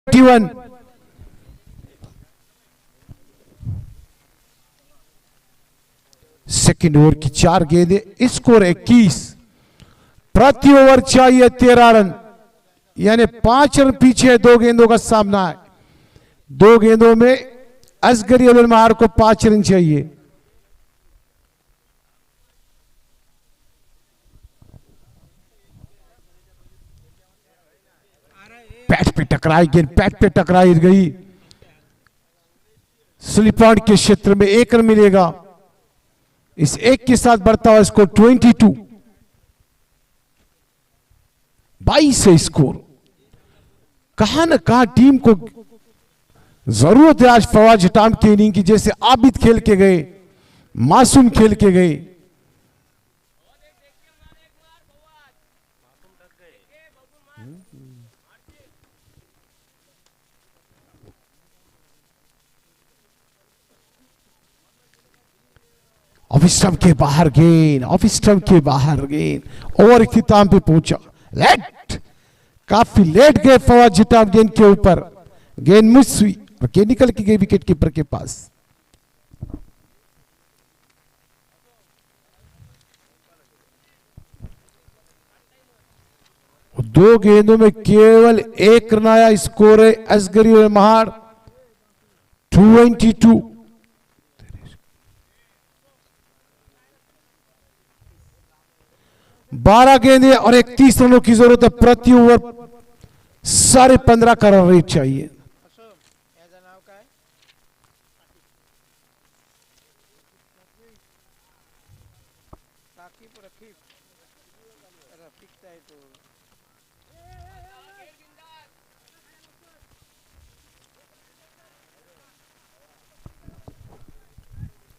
21। Second over की 4 गेंदें, स्कोर 21। प्रति ओवर चाहिए 13 रन, यानी 5 रन पीछे 2 गेंदों का सामना है। 2 गेंदों में असगरी अब्दुल महार को 5 रन चाहिए। पैट पे टकराई गेंद, पैट पे टकराई गई। स्लिप आउट के क्षेत्र में 1 रन मिलेगा। इस 1 के साथ बढ़ता हुआ स्कोर 22। 22 है स्कोर। कहां ना कहां टीम को जरूरत है आज फवाद हटाम की इनिंग की, जैसे आबिद खेल के गए, मासूम खेल के गए। ऑफ स्टंप के बाहर गेंद, ऑफ स्टंप के बाहर गेंद, ओवर इख्तिताम पे पहुंचा। लेट, काफी लेट गए फवाद हटाम गेंद के ऊपर, गेंद मिस हुई और गेंद निकल के गई विकेट कीपर के पास। दो गेंदों में केवल 1 रन आया। स्कोर है असगरी और महार 22। बारह गेंदें और 31 रनों की जरूरत है। प्रति ओवर 15.5 का रन रेट चाहिए।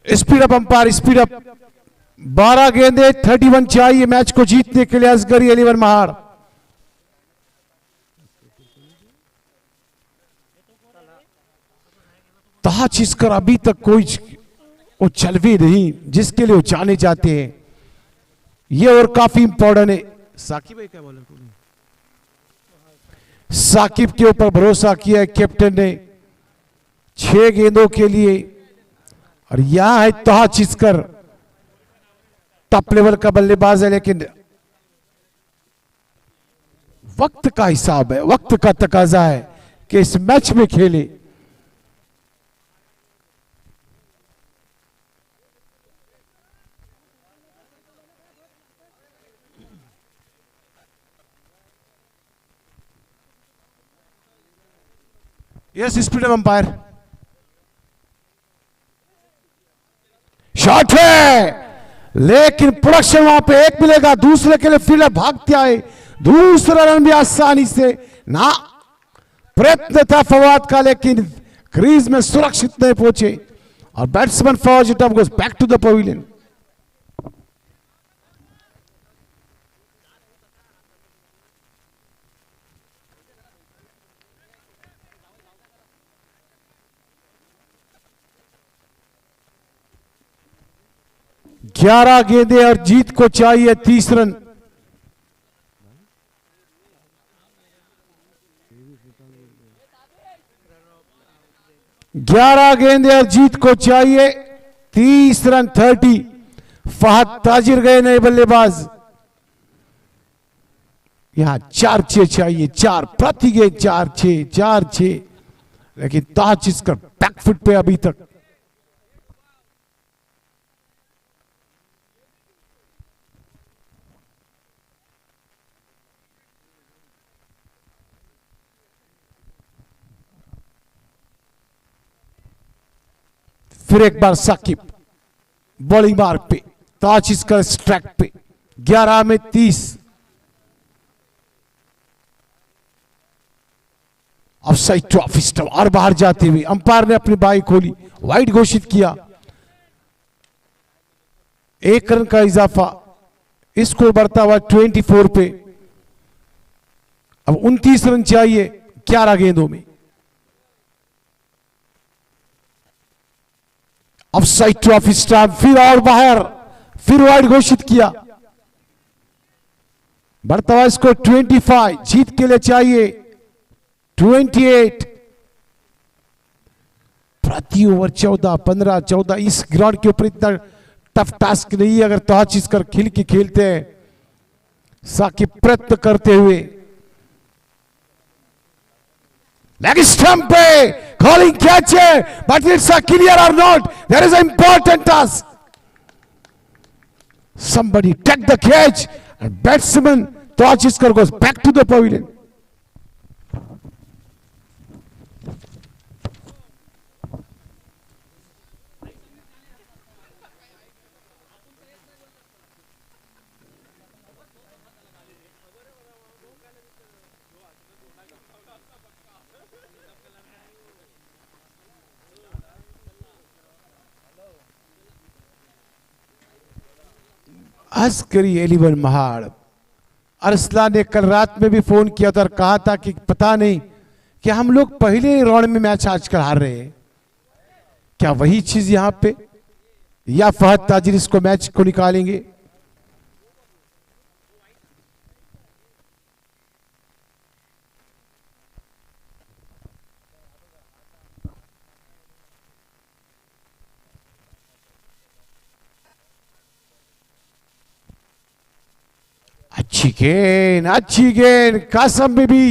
Speed up umpire, speed up. 12 गेंदे 31 चाहिए मैच को जीतने के लिए असगरी अलीवर महार। ताज इसकर अभी तक कोई वो चलवी नहीं जिसके लिए वो जाने जाते हैं। ये और काफी इंपॉर्टेंट है। साकिब भाई क्या बोले? साकिब के ऊपर भरोसा किया है कैप्टन ने 6 गेंदों के लिए। और यहां है ताज इसकर, टॉप लेवल का बल्लेबाज है, लेकिन वक्त का हिसाब है, वक्त का तकाजा है कि इस मैच में खेले। Yes, speed umpire. शॉट है, लेकिन प्रोडक्शन वहां पे 1 मिलेगा। दूसरे के लिए फील्डर भागते आए, दूसरा रन भी आसानी से ना। प्रयत्न था फवाद का, लेकिन क्रीज में सुरक्षित नहीं पहुंचे और बैट्समैन फवाद हटाम goes back to the pavilion. ग्यारह गेंदे और जीत को चाहिए 30 रन। ग्यारह गेंदे और जीत को चाहिए 30 रन। 30। फहद ताजिर गए नए बल्लेबाज। यहां 4-6 चाहिए, 4 प्रति गेंद, 4-6, 4-6, लेकिन ताज इसका बैकफुट पे अभी तक। फिर एक बार साकिब बॉलिंग मार्क पे, ताज इसका स्ट्राइक पे। 11 में 30। ऑफसाइड टू ऑफ स्टंप और बाहर जाते हुए अंपायर ने अपनी बाई खोली, वाइड घोषित किया। 1 रन का इजाफा, स्कोर बढ़ता हुआ 24 पे। अब 29 रन चाहिए 11 गेंदों में। ऑफसाइड टू ऑफ स्टंप, फिर और बाहर, फिर वाइड घोषित किया। बढ़ता हुआ स्कोर 25। जीत के लिए चाहिए 28। प्रति ओवर 14, 15, 14। इस ग्राउंड के ऊपर इतना टफ टास्क नहीं है अगर तो चीज कर खिल के खेलते हैं। साकिब प्रयत्न करते हुए लेग स्टंप पे कॉलिंग कैच है, but it's a clear or not, there is a important task. somebody take the catch and batsman Toachiskar goes back to the pavilion. Askari 11 Mahad. Arsalan ने कल रात में भी फोन किया था और कहा था कि पता नहीं कि हम लोग पहले राउंड में मैच आजकल हार रहे हैं, क्या वही चीज यहां पे या फहद ताजिर इसको मैच को निकालेंगे। अच्छी गेंद कासम में भी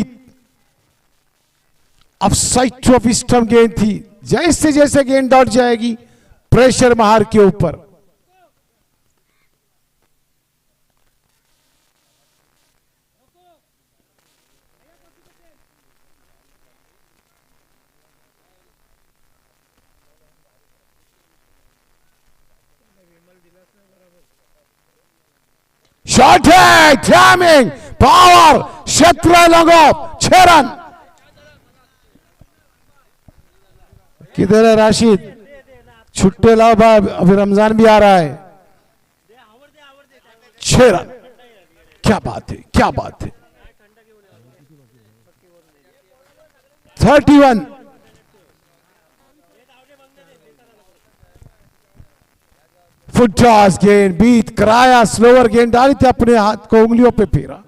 ऑफसाइड ऑफ स्टंप गेंद थी। जैसे जैसे गेंद दौड़ जाएगी प्रेशर महार के ऊपर। शॉट है, डैमिंग पावर, क्षेत्र लगो 6 रन। किधर है राशिद? छुट्टे लाओ भाई, अभी रमजान भी आ रहा है। 6 रन, क्या बात है, क्या बात है। 31। फुट टॉस गेंद बीट कराया, स्लोअर गेंद डाली थी, अपने हाथ को उंगलियों पे फेरा।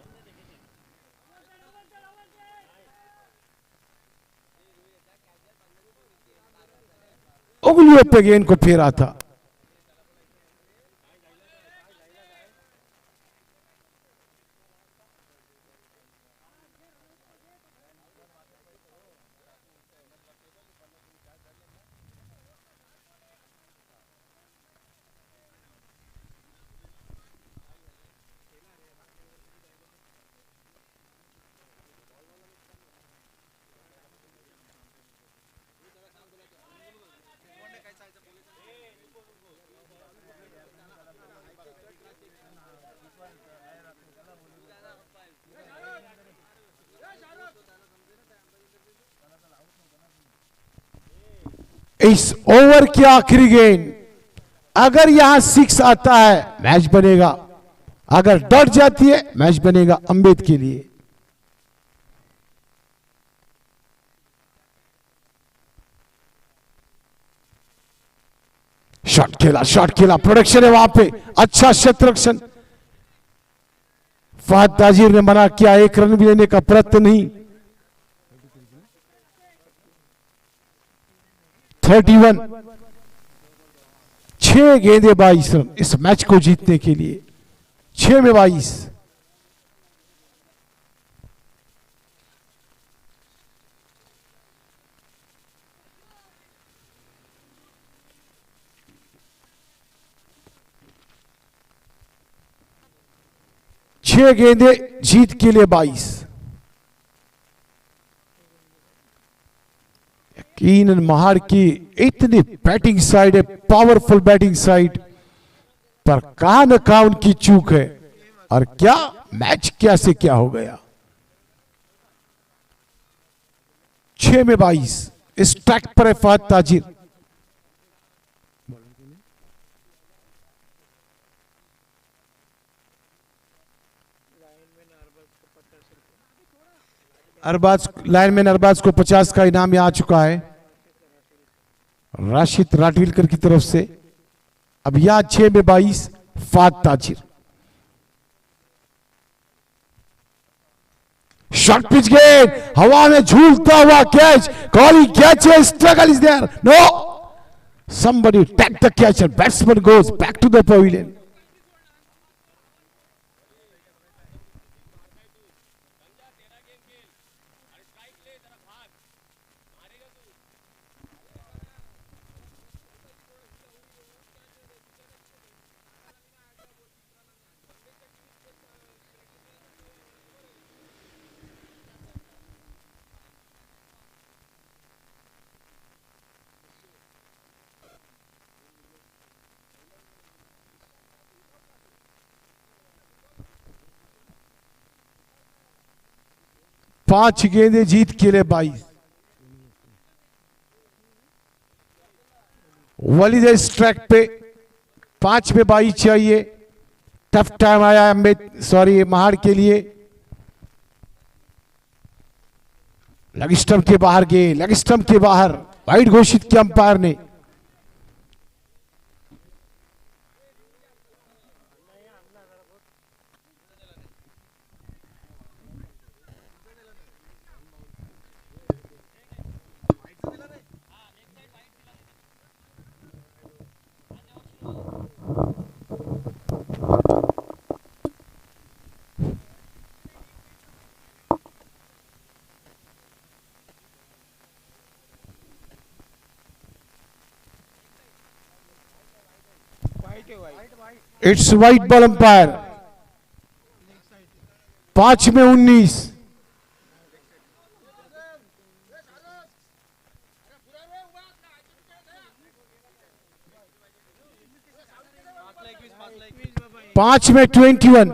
उंगलियों पे गेंद को फेरा था। इस ओवर की आखिरी गेंद अगर यहां 6 आता है मैच बनेगा, अगर डट जाती है मैच बनेगा अम्बेद के लिए। शॉट खेला, प्रोडक्शन है वहां पे, अच्छा क्षेत्ररक्षण। फहद ताजिर ने मना किया, 1 रन भी लेने का प्रयत्न नहीं। 31, 6 गेंदे 22 रन इस मैच को जीतने के लिए। 6 में 22। छह गेंदे जीत के लिए 22। यकीनन महार की इतनी बैटिंग साइड है, पावरफुल बैटिंग साइड, पर कहां न कहां उनकी चूक है। और क्या मैच क्या से क्या हो गया। 6 में 22 इस ट्रैक पर है फहद ताजिर। लाइनमैन अरबाज को 50 का इनाम आ चुका है राशिद राठविलकर की तरफ से। अब यह 6 में 22 फहद ताजिर। शॉर्ट पिच गेंद, हवा में झूलता हुआ कैच, कॉलिंग कैच है, struggle is there, no, somebody take the catch and batsman goes back to the pavilion. पांच गेंदें जीत के लिए 22। वलीद इस ट्रैक पे 5 में 22 चाहिए। टफ टाइम आया महाड़ के लिए। लेग स्टंप के बाहर गए, लेग स्टंप के बाहर, वाइड घोषित किया अंपायर ने। It's white ball umpire. 5 में 19। पांच में 21।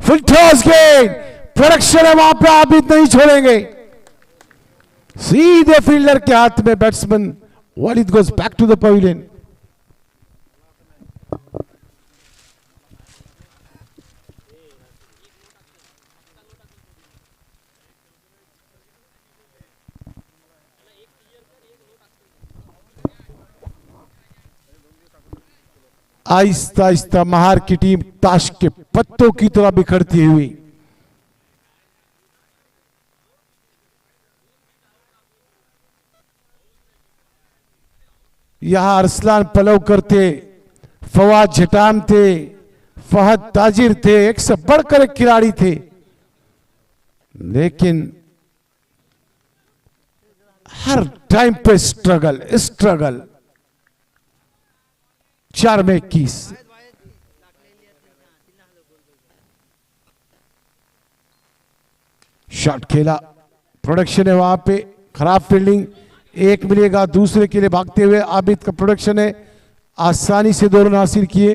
फुल टॉस गेंद, प्रोडक्शन है वहां पे, आबिद नहीं छोड़ेंगे। सीधे फील्डर के हाथ में batsman Walid goes back to the pavilion. आहिस्ता आहिस्ता महार की टीम ताश के पत्तों की तरह बिखरती हुई यहां अरसलान पलवकर थे, फवाद झटाम थे, फहद ताजिर थे, एक से बढ़कर एक खिलाड़ी थे, लेकिन हर टाइम पे स्ट्रगल। 4 में 21। शॉट खेला, प्रोडक्शन है वहां पे, खराब फील्डिंग, 1 मिलेगा दूसरे के लिए भागते हुए आबिद का प्रोडक्शन है, आसानी से 2 रन हासिल किए।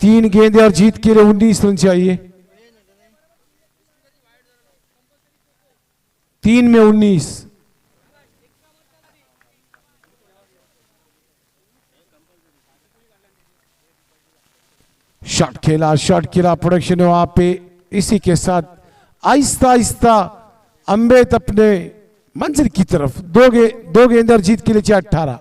तीन गेंदें और जीत के लिए 19 रन चाहिए। 3 में 19। शॉट खेला, प्रोडक्शन है वहां पे। इसी के साथ आहिस्ता आहिस्ता अम्बेद अपने मंजिल की तरफ, 2 गेंद और जीत के लिए 18।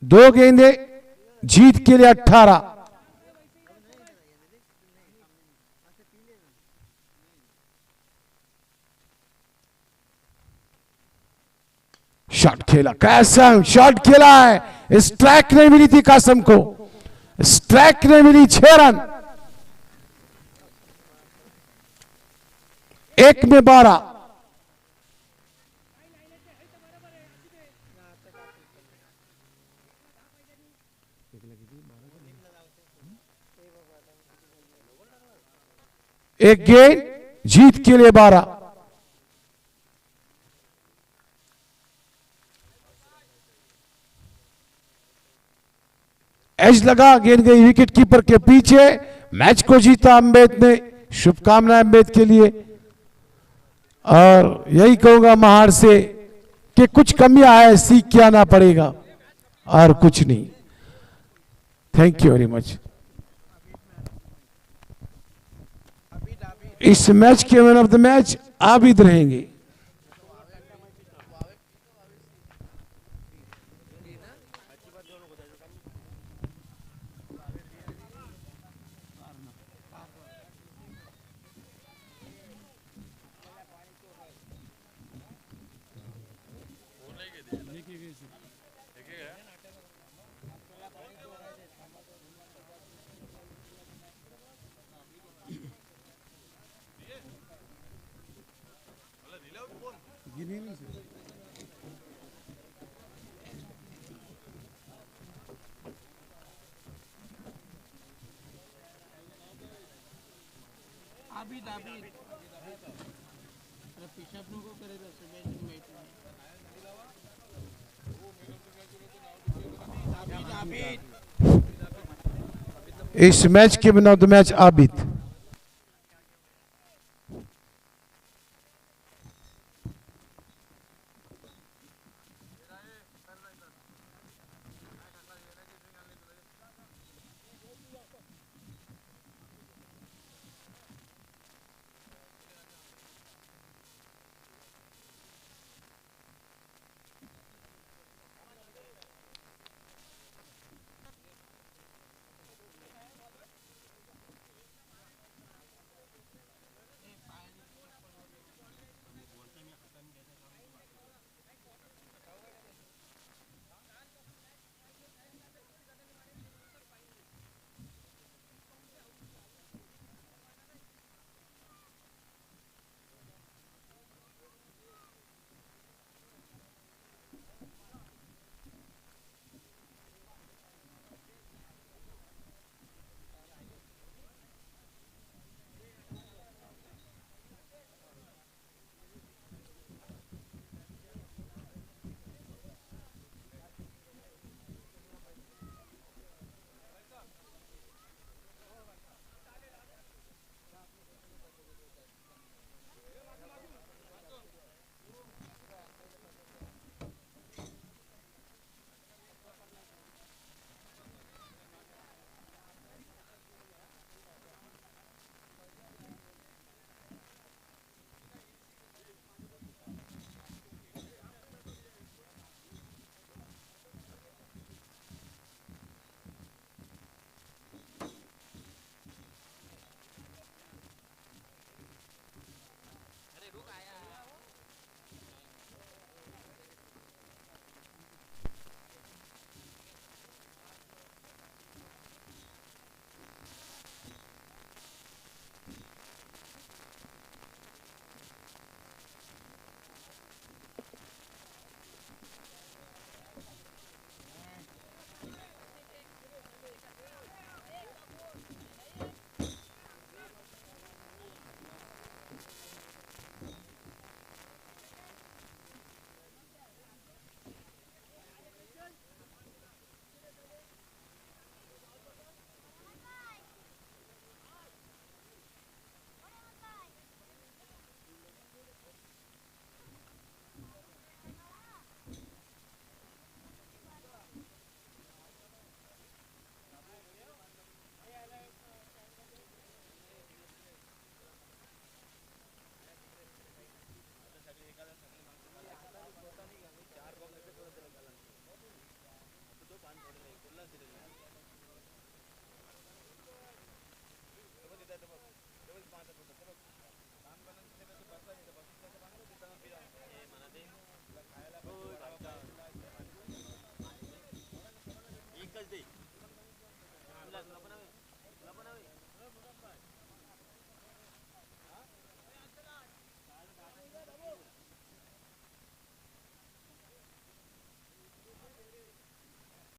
दो गेंदे जीत के लिए 18। शॉट खेला, कासम शॉट खेला है, स्ट्राइक नहीं मिली थी कासम को, स्ट्राइक नहीं मिली, 6 रन। 1 में 12। एक गेंद जीत के लिए 12। एज लगा, गेंद गई विकेट कीपर के पीछे, मैच को जीता अम्बेद ने। शुभकामनाएं अम्बेद के लिए, और यही कहूंगा महार से कि कुछ कमियां है, सीख के आना पड़ेगा। और कुछ नहीं। Thank you very much. इस मैच के man of the match Abid रहेंगे। इस मैच के man of the match Abid.